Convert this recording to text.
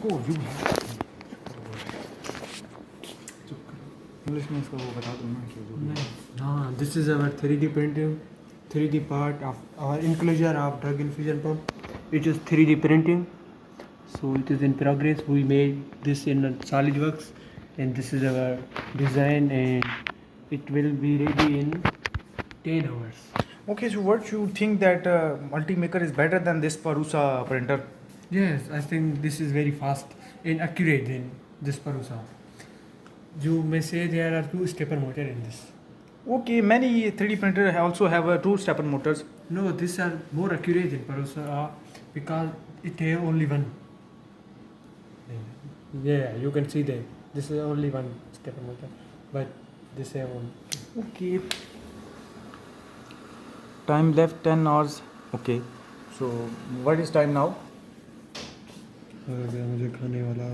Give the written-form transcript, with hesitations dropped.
इसको view English में इसका वो बता दो ना कि जो नहीं हाँ this is our 3D printing 3D part of our enclosure of drug infusion pump. It is 3D printing, so it is in progress. We made this in SolidWorks, and this is our design, and it will be ready in 10 hours. Okay, so what you think that Ultimaker is better than this Parusa printer? Yes, I think this is very fast and accurate than this Parusa. You may say there are two stepper motor in this. Okay, many 3D printer also have two stepper motors. No, these are more accurate than Parusa because it have only one. Yeah, you can see that this is only one stepper motor, but this have one. Okay. Time left 10 hours. Okay. So what is time now? मुझे खाने वाला